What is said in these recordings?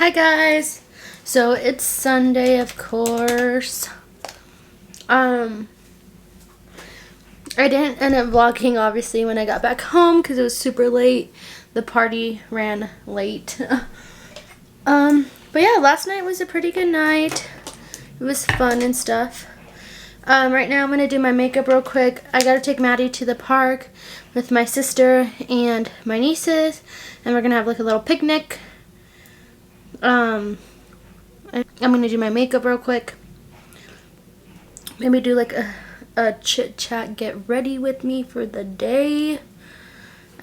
Hi guys. So it's Sunday, of course. I didn't end up vlogging obviously when I got back home because it was super late. The party ran late. But yeah, last night was a pretty good night. It was fun and stuff. Right now I'm gonna do my makeup real quick. I gotta take Maddie to the park with my sister and my nieces, and we're gonna have like a little picnic. I'm gonna do my makeup real quick. Maybe do like a chit chat, get ready with me for the day.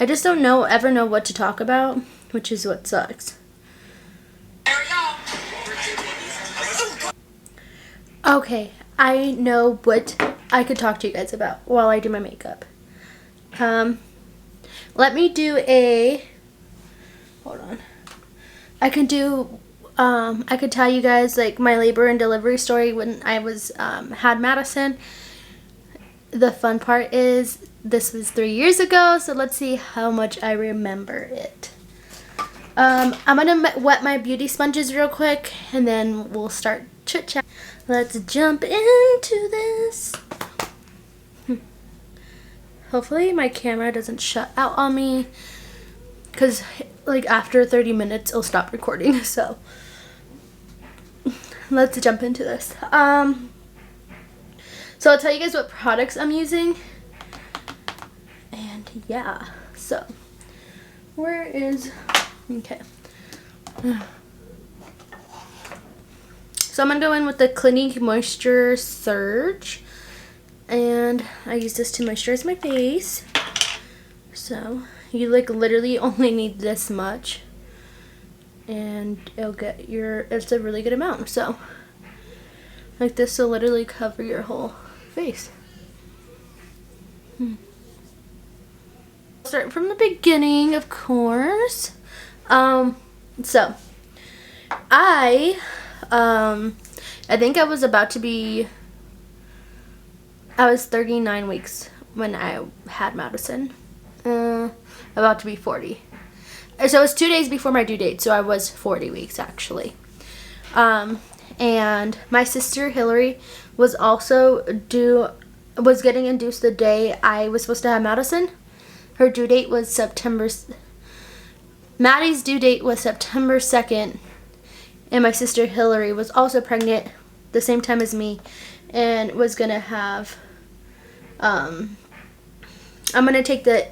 I just don't ever know what to talk about, which is what sucks. Okay, I know what I could talk to you guys about while I do my makeup. Let me do hold on. I could tell you guys like my labor and delivery story when I had Madison. The fun part is this was 3 years ago, so let's see how much I remember it. I'm gonna wet my beauty sponges real quick and then we'll start chit chat. Let's jump into this. Hopefully my camera doesn't shut out on me, because like after 30 minutes it'll stop recording. So let's jump into this. So I'll tell you guys what products I'm using, and yeah, so okay, so I'm gonna go in with the Clinique Moisture Surge, and I use this to moisturize my face. So you like literally only need this much, and it's a really good amount. So like this will literally cover your whole face. Start from the beginning, of course. So I think I was 39 weeks when I had Madison. About to be 40. So it was 2 days before my due date, so I was 40 weeks actually. And my sister Hillary was getting induced the day I was supposed to have Madison. Her due date was Maddie's due date was September 2nd, and my sister Hillary was also pregnant the same time as me and was gonna have I'm gonna take the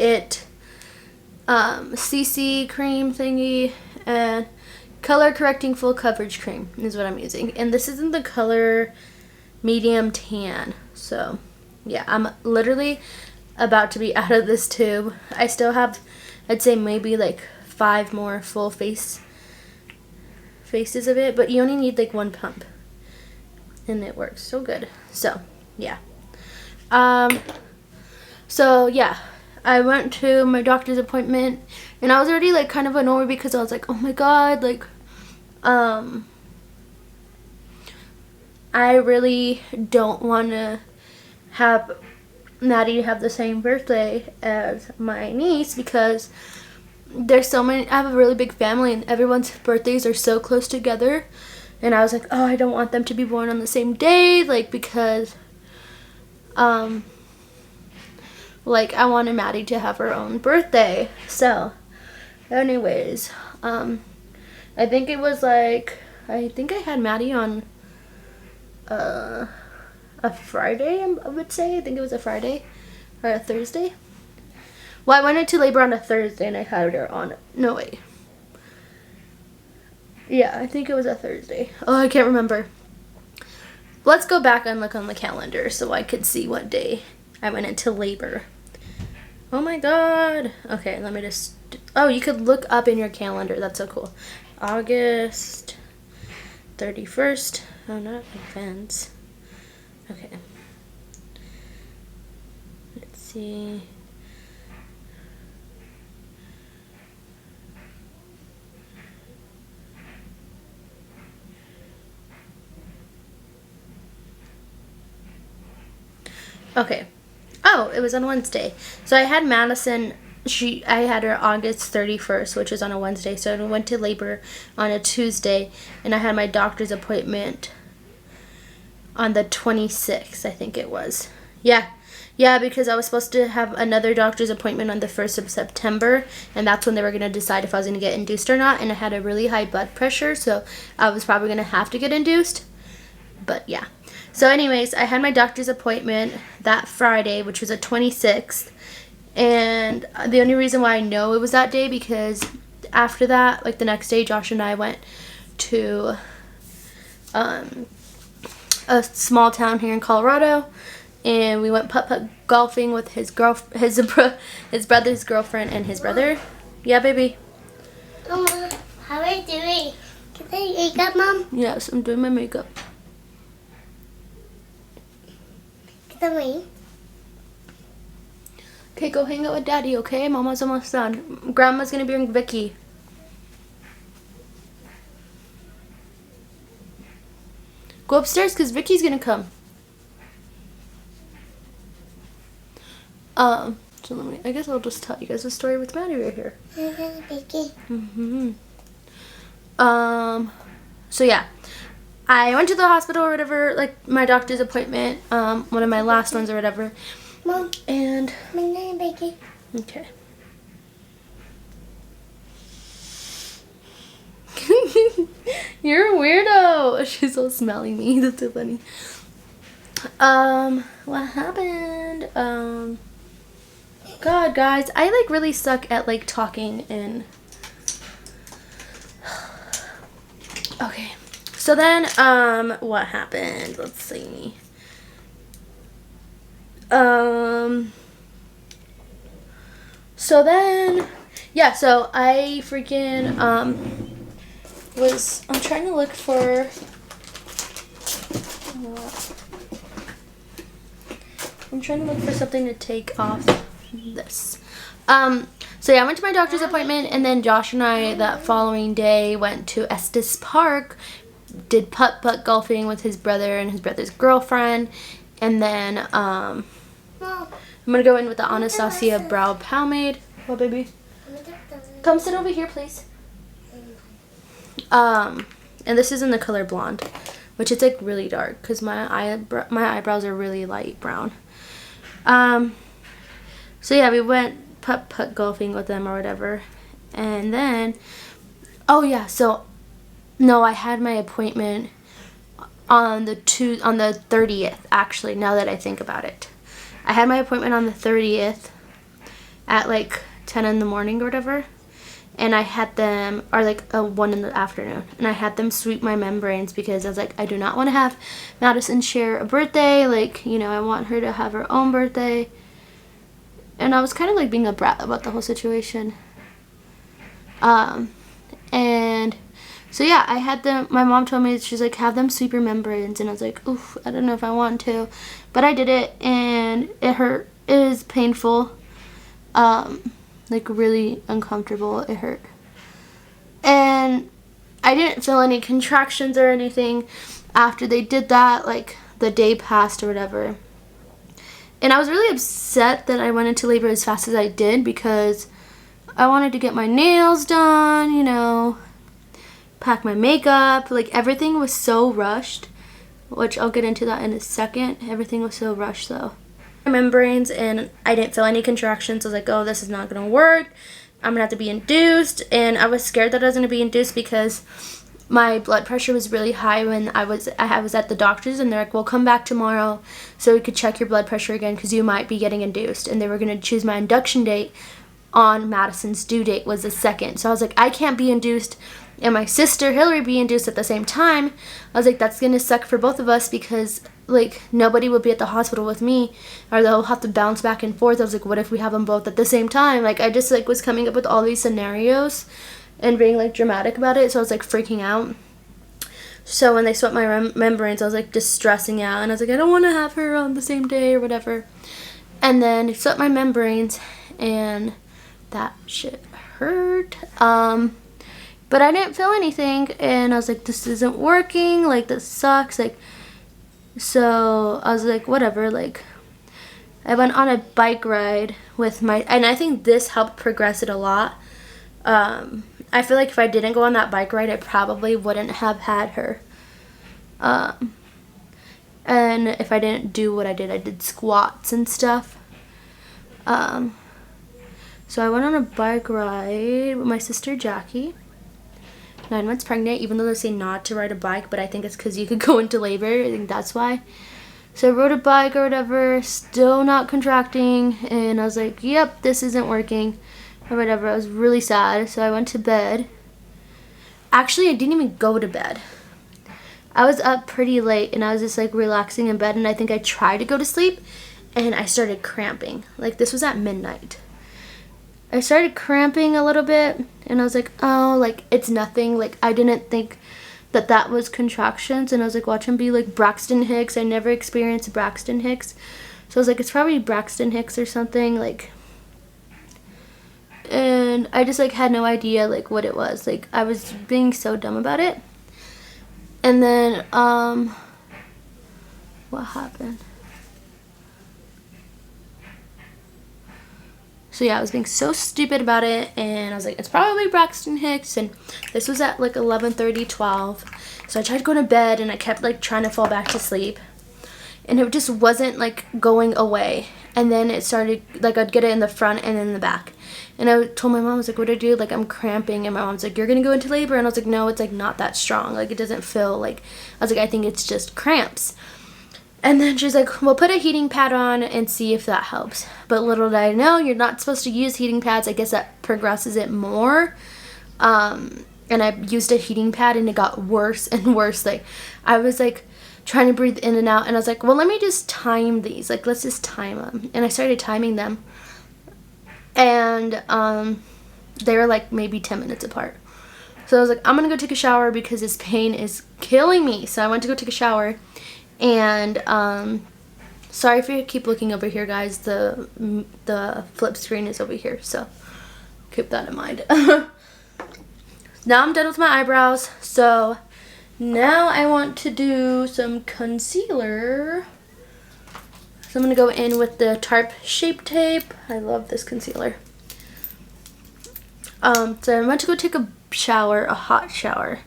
CC cream thingy and color correcting full coverage cream is what I'm using, and this isn't the color medium tan. So yeah, I'm literally about to be out of this tube. I still have, I'd say maybe like 5 more full faces of it, but you only need like 1 pump and it works so good. So yeah, I went to my doctor's appointment and I was already like kind of annoyed because I was like, oh my god, like I really don't want to have Maddie have the same birthday as my niece, because there's so many. I have a really big family and everyone's birthdays are so close together, and I was like, oh, I don't want them to be born on the same day, like, because like I wanted Maddie to have her own birthday. So anyways, I think I had Maddie on a Friday, I would say. I think it was a Friday or a Thursday. Well, I went into labor on a Thursday and I had her on, no wait. Yeah, I think it was a Thursday. Oh, I can't remember. Let's go back and look on the calendar so I could see what day I went into labor. Oh my god. Okay, let me just, oh, you could look up in your calendar. That's so cool. August 31st. Oh, not events. Okay. Let's see. Okay. Oh, it was on Wednesday. So I had Madison I had her August 31st, which is on a Wednesday. So I went to labor on a Tuesday, and I had my doctor's appointment on the 26th, I think it was. Yeah, because I was supposed to have another doctor's appointment on the 1st of September, and that's when they were going to decide if I was going to get induced or not, and I had a really high blood pressure, so I was probably going to have to get induced. But yeah. So anyways, I had my doctor's appointment that Friday, which was the 26th, and the only reason why I know it was that day because after that, like the next day, Josh and I went to a small town here in Colorado, and we went putt-putt golfing with his brother's girlfriend and his brother. Yeah, baby. Mama, how are you doing? Can I makeup, Mom? Yes, I'm doing my makeup. Can I? Okay, go hang out with Daddy, okay? Mama's almost done. Grandma's gonna bring Vicky. Go upstairs because Vicky's gonna come. So I guess I'll just tell you guys a story with Maddie right here. Vicky. So yeah, I went to the hospital or whatever, like my doctor's appointment, one of my last ones or whatever. Mom. And My name is Vicky. okay. You're a weirdo. She's all smelling me. That's so funny. What happened? God, guys, I like really suck at like talking and. Okay. So then, what happened? Let's see. So then, yeah, so I freaking, I'm trying to look for, something to take off this. So yeah, I went to my doctor's appointment, and then Josh and I that following day went to Estes Park, did putt-putt golfing with his brother and his brother's girlfriend, and then, I'm gonna go in with the Anastasia Brow Pomade. What, baby? Come sit over here, please. And this is in the color blonde, which is like really dark because my eyebrows are really light brown. So yeah, we went putt-putt golfing with them or whatever, and then, oh yeah, so no, I had my appointment on the 30th. Actually, now that I think about it, I had my appointment on the 30th at like 10 in the morning or whatever. And I had them, or like 1 in the afternoon, and I had them sweep my membranes because I was like, I do not want to have Madison share a birthday. Like, you know, I want her to have her own birthday. And I was kind of like being a brat about the whole situation. And so yeah, I had them, my mom told me, she's like, have them sweep your membranes. And I was like, oof, I don't know if I want to. But I did it, and it hurt. It was painful. Like really uncomfortable. It hurt. And I didn't feel any contractions or anything after they did that, like the day passed or whatever. And I was really upset that I went into labor as fast as I did because I wanted to get my nails done, you know, pack my makeup. Like everything was so rushed, which I'll get into that in a second. Everything was so rushed though. Membranes, and I didn't feel any contractions. I was like, oh, this is not gonna work. I'm gonna have to be induced. And I was scared that I was gonna be induced because my blood pressure was really high when I was at the doctor's, and they're like, well, come back tomorrow so we could check your blood pressure again because you might be getting induced. And they were gonna choose my induction date on Madison's due date was the 2nd. So I was like, I can't be induced and my sister Hillary be induced at the same time. I was like, that's gonna suck for both of us because like nobody would be at the hospital with me, or they'll have to bounce back and forth. I was like, what if we have them both at the same time? Like I just like was coming up with all these scenarios and being like dramatic about it, so I was like freaking out. So when they swept my membranes, I was like just stressing out, and I was like, I don't want to have her on the same day or whatever. And then they swept my membranes, and that shit hurt. But I didn't feel anything, and I was like, this isn't working, like this sucks, like, so I was like, whatever, like, I went on a bike ride with my, and I think this helped progress it a lot. I feel like if I didn't go on that bike ride, I probably wouldn't have had her. And if I didn't do what I did squats and stuff. So I went on a bike ride with my sister Jackie, 9 months pregnant, even though they say not to ride a bike, but I think it's because you could go into labor. I think that's why. So I rode a bike or whatever, still not contracting, and I was like, yep, this isn't working, or whatever. I was really sad, so I went to bed. Actually, I didn't even go to bed. I was up pretty late, and I was just like relaxing in bed, and I think I tried to go to sleep, and I started cramping. Like, this was at midnight. I started cramping a little bit, and I was like, oh, like, it's nothing. Like, I didn't think that was contractions, and I was like, watch him be like Braxton Hicks. I never experienced Braxton Hicks. So I was like, it's probably Braxton Hicks or something, like, and I just, like, had no idea, like, what it was. Like, I was being so dumb about it. And then, what happened? So yeah, I was being so stupid about it, and I was like, it's probably Braxton Hicks, and this was at like 11:30, 12. So I tried to go to bed, and I kept like trying to fall back to sleep, and it just wasn't like going away. And then it started, like, I'd get it in the front and in the back. And I told my mom, I was like, what do I do? Like, I'm cramping. And my mom's like, you're going to go into labor. And I was like, no, it's like not that strong. Like, it doesn't feel like, I was like, I think it's just cramps. And then she's like, well, put a heating pad on and see if that helps. But little did I know, you're not supposed to use heating pads. I guess that progresses it more. And I used a heating pad, and it got worse and worse. Like, I was like trying to breathe in and out, and I was like, well, let me just time these. Like, let's just time them. And I started timing them. And they were like maybe 10 minutes apart. So I was like, I'm going to go take a shower because this pain is killing me. So I went to go take a shower. And sorry if you keep looking over here, guys. The flip screen is over here, so keep that in mind. Now I'm done with my eyebrows, so now I want to do some concealer. So I'm going to go in with the Tarte Shape Tape. I love this concealer. So I went to go take a shower, a hot shower.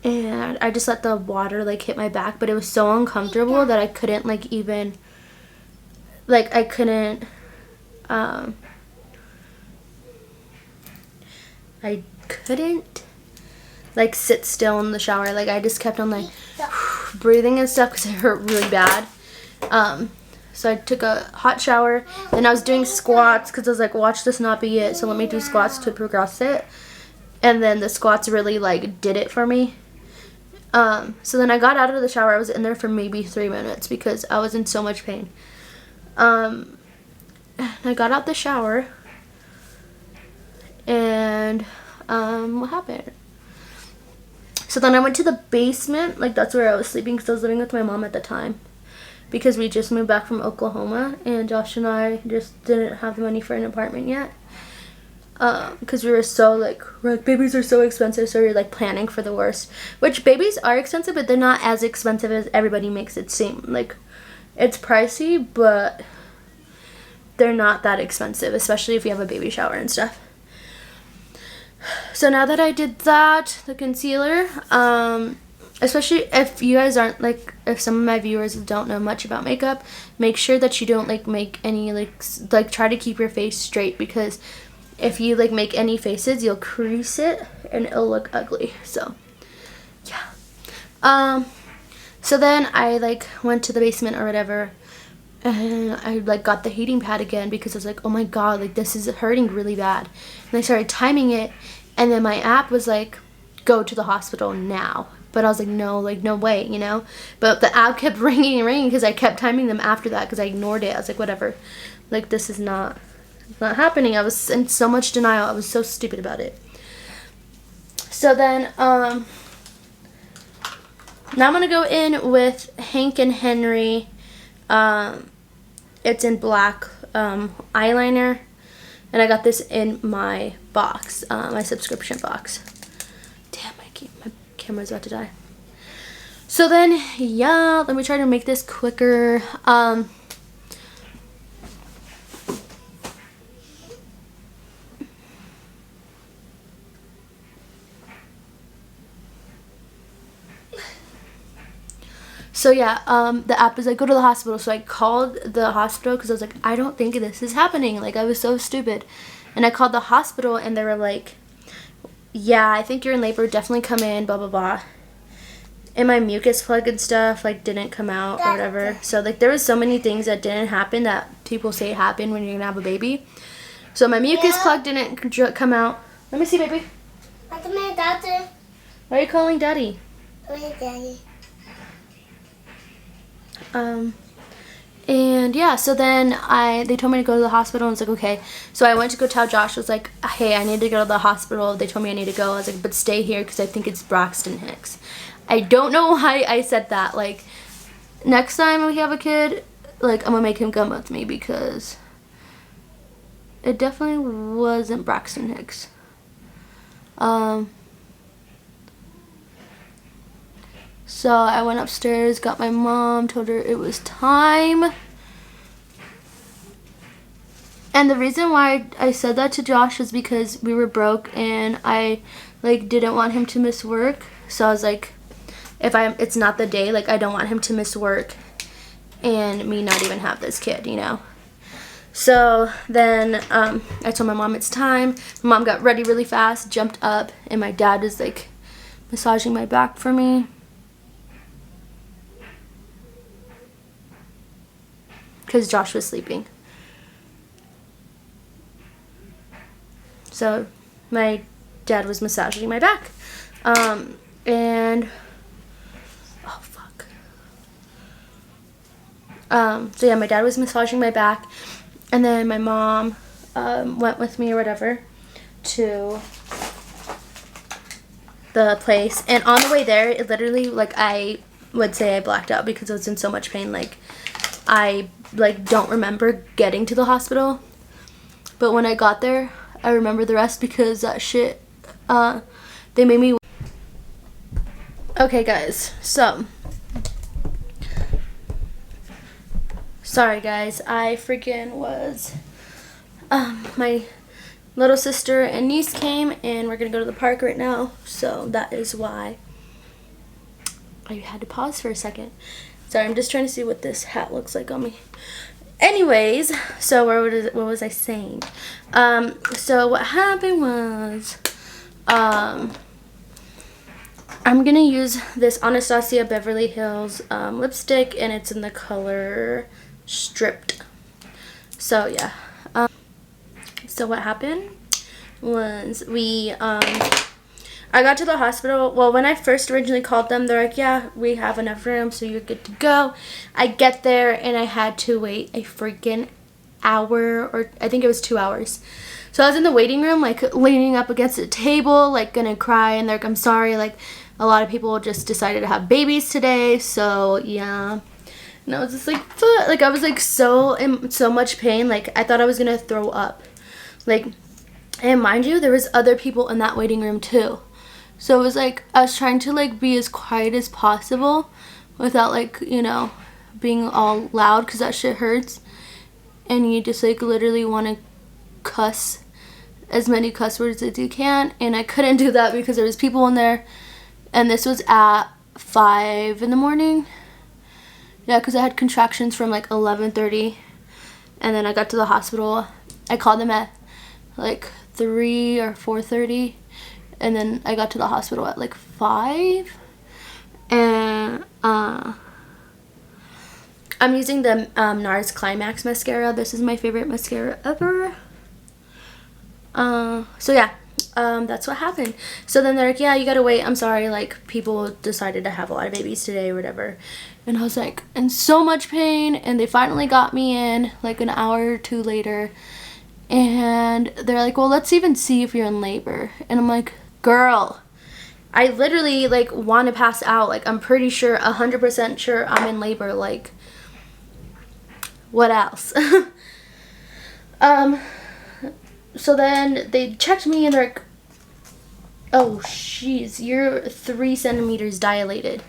And I just let the water like hit my back, but it was so uncomfortable that I couldn't like even, like, I couldn't, like sit still in the shower. Like, I just kept on like breathing and stuff because it hurt really bad. So I took a hot shower, and I was doing squats because I was like, watch this not be it, so let me do squats to progress it. And then the squats really like did it for me. So then I got out of the shower. I was in there for maybe 3 minutes because I was in so much pain. I got out the shower, and what happened? So then I went to the basement. Like, that's where I was sleeping because I was living with my mom at the time, because we just moved back from Oklahoma, and Josh and I just didn't have the money for an apartment yet. Because we were so like babies are so expensive, so we were like planning for the worst. Which, babies are expensive, but they're not as expensive as everybody makes it seem. Like, it's pricey, but they're not that expensive, especially if you have a baby shower and stuff. So now that I did that, the concealer, especially if you guys aren't like, if some of my viewers don't know much about makeup, make sure that you don't like make any like try to keep your face straight, because if you like make any faces, you'll crease it and it'll look ugly. So yeah. So then I like went to the basement or whatever, and I like got the heating pad again because I was like, oh my god, like this is hurting really bad. And I started timing it, and then my app was like, go to the hospital now. But I was like, no, like no way, you know. But the app kept ringing and ringing because I kept timing them after that because I ignored it. I was like, whatever, like this is not happening. I was in so much denial. I was so stupid about it. So then now I'm gonna go in with Hank and Henry. It's in black eyeliner, and I got this in my box, my subscription box. Damn, my camera's about to die. So then, yeah, let me try to make this quicker. So yeah, the app is like, go to the hospital. So I called the hospital because I was like, I don't think this is happening. Like, I was so stupid. And I called the hospital and they were like, yeah, I think you're in labor. Definitely come in, blah, blah, blah. And my mucus plug and stuff, like, didn't come out or whatever. So, like, there was so many things that didn't happen that people say happen when you're going to have a baby. So my mucus plug didn't come out. Let me see, baby. What's my doctor? Why are you calling Daddy? My daddy. And yeah, so then they told me to go to the hospital, and I was like, okay. So I went to go tell Josh. I was like, hey, I need to go to the hospital. They told me I need to go. I was like, but stay here because I think it's Braxton Hicks. I don't know why I said that. Like, next time we have a kid, like, I'm gonna make him come with me because it definitely wasn't Braxton Hicks. So I went upstairs, got my mom, told her it was time. And the reason why I said that to Josh was because we were broke and I like didn't want him to miss work. So I was like, it's not the day, like I don't want him to miss work and me not even have this kid, you know. So then I told my mom it's time. My mom got ready really fast, jumped up, and my dad was like massaging my back for me. Because Josh was sleeping. So my dad was massaging my back. And oh fuck. So yeah, my dad was massaging my back, and then my mom went with me or whatever to the place. And on the way there, it literally, like, I would say I blacked out because I was in so much pain. Like, I like don't remember getting to the hospital, but when I got there, I remember the rest because that shit, they made me. Okay guys, so sorry guys, I freaking was my little sister and niece came and we're gonna go to the park right now, so that is why I had to pause for a second. Sorry, I'm just trying to see what this hat looks like on me. Anyways, so what was I saying? So what happened was, I'm gonna use this Anastasia Beverly Hills lipstick, and it's in the color Stripped. So yeah. So what happened was I got to the hospital. Well, when I first originally called them, they're like, yeah, we have enough room, so you're good to go. I get there, and I had to wait a freaking hour, or I think it was 2 hours. So I was in the waiting room, like, leaning up against a table, like, gonna cry, and they're like, I'm sorry, like, a lot of people just decided to have babies today, so, yeah. And I was just like, fuck. Like, I was, like, in so much pain, like, I thought I was gonna throw up. Like, and mind you, there was other people in that waiting room, too. So it was like, I was trying to like be as quiet as possible without like, you know, being all loud because that shit hurts. And you just like literally want to cuss as many cuss words as you can. And I couldn't do that because there was people in there. And this was at 5 in the morning. Yeah, because I had contractions from like 11:30. And then I got to the hospital. I called them at like 3 or 4:30. And then I got to the hospital at like 5. And I'm using the NARS Climax mascara. This is my favorite mascara ever. So yeah, that's what happened. So then they're like, yeah, you gotta wait. I'm sorry, like, people decided to have a lot of babies today or whatever. And I was like in so much pain. And they finally got me in like an hour or two later. And they're like, well, let's even see if you're in labor. And I'm like, girl, I literally like want to pass out. Like, I'm pretty sure, 100% sure I'm in labor. Like, what else? So then they checked me and they're like, oh jeez, you're 3 centimeters dilated.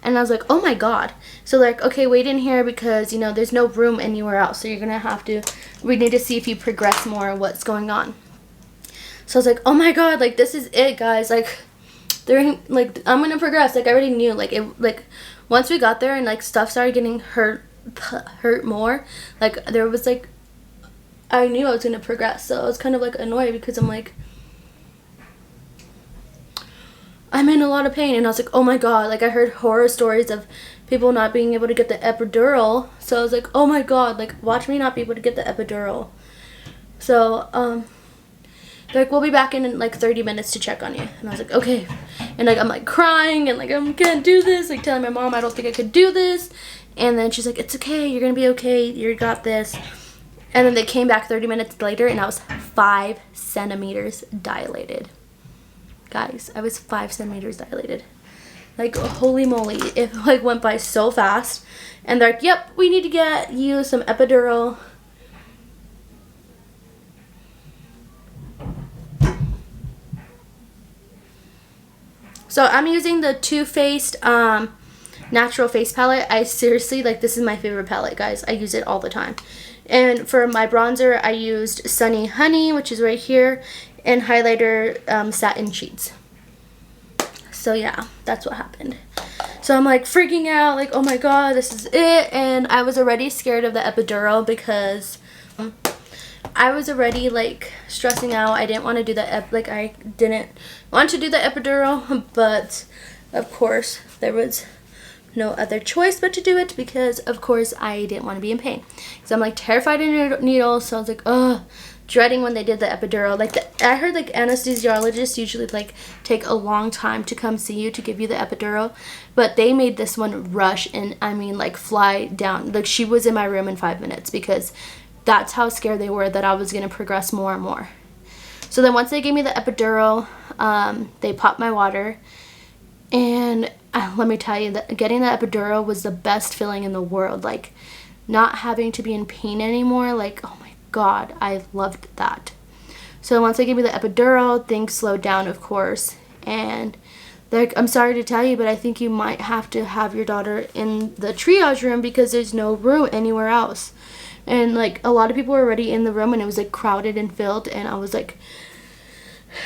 And I was like, oh my god. So they're like, okay, wait in here because, you know, there's no room anywhere else, so you're gonna have to, we need to see if you progress more, what's going on. So I was like, oh my god, like, this is it, guys. Like, they're like, I'm gonna progress. Like, I already knew. Like, it, like, once we got there and like stuff started getting hurt more, like there was like, I knew I was gonna progress, so I was kind of like annoyed because I'm like, I'm in a lot of pain. And I was like, oh my god, like I heard horror stories of people not being able to get the epidural, so I was like, oh my god, like watch me not be able to get the epidural. So they're like, we'll be back in like 30 minutes to check on you. And I was like, okay. And like I'm like crying and like I can't do this, like telling my mom I don't think I could do this. And then she's like, it's okay, you're gonna be okay, you got this. And then they came back 30 minutes later and I was 5 centimeters dilated. Guys, I was 5 centimeters dilated. Like, holy moly, it like went by so fast. And they're like, yep, we need to get you some epidural. So I'm using the Too Faced natural face palette. I seriously, like, this is my favorite palette, guys. I use it all the time. And for my bronzer, I used Sunny Honey, which is right here, and highlighter Satin Sheets. So yeah, that's what happened. So I'm like freaking out, like, oh my god, this is it. And I was already scared of the epidural because I was already like stressing out. I didn't want to do the I didn't want to do the epidural, but of course there was no other choice but to do it because of course I didn't want to be in pain. So I'm like terrified of needles, so I was like, ugh, dreading when they did the epidural. Like I heard like anesthesiologists usually like take a long time to come see you to give you the epidural, but they made this one rush and I mean like fly down. Like she was in my room in 5 minutes because that's how scared they were that I was going to progress more and more. So then once they gave me the epidural, they popped my water, and let me tell you that getting the epidural was the best feeling in the world. Like not having to be in pain anymore, like oh my god, I loved that. So once they gave me the epidural, things slowed down, of course, and they're like, I'm sorry to tell you, but I think you might have to have your daughter in the triage room because there's no room anywhere else. And like a lot of people were already in the room and it was like crowded and filled, and I was like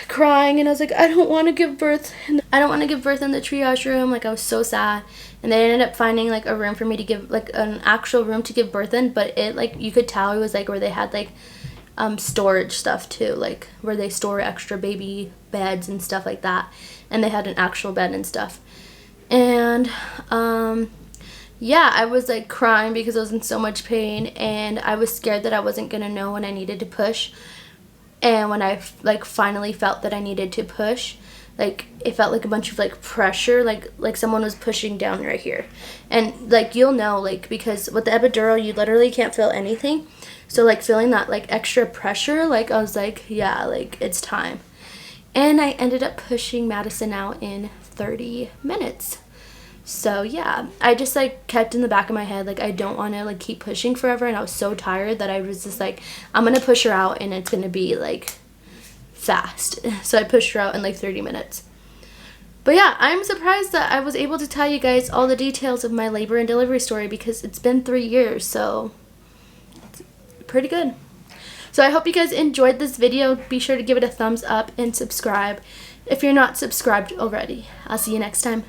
crying and I was like, I don't want to give birth. I don't want to give birth in the triage room. Like I was so sad. And they ended up finding like a room for me to give, like an actual room to give birth in, but it like you could tell it was like where they had like storage stuff too, like where they store extra baby beds and stuff like that, and they had an actual bed and stuff. And yeah, I was like crying because I was in so much pain, and I was scared that I wasn't gonna know when I needed to push. And when I like finally felt that I needed to push, like it felt like a bunch of like pressure, like someone was pushing down right here. And like you'll know, like because with the epidural you literally can't feel anything, so like feeling that like extra pressure, like I was like, yeah, like it's time. And I ended up pushing Madison out in 30 minutes. So yeah, I just like kept in the back of my head like I don't want to like keep pushing forever, and I was so tired that I was just like, I'm gonna push her out and it's gonna be like fast. So I pushed her out in like 30 minutes. But yeah, I'm surprised that I was able to tell you guys all the details of my labor and delivery story because it's been 3 years, so it's pretty good. So I hope you guys enjoyed this video. Be sure to give it a thumbs up and subscribe if you're not subscribed already. I'll see you next time.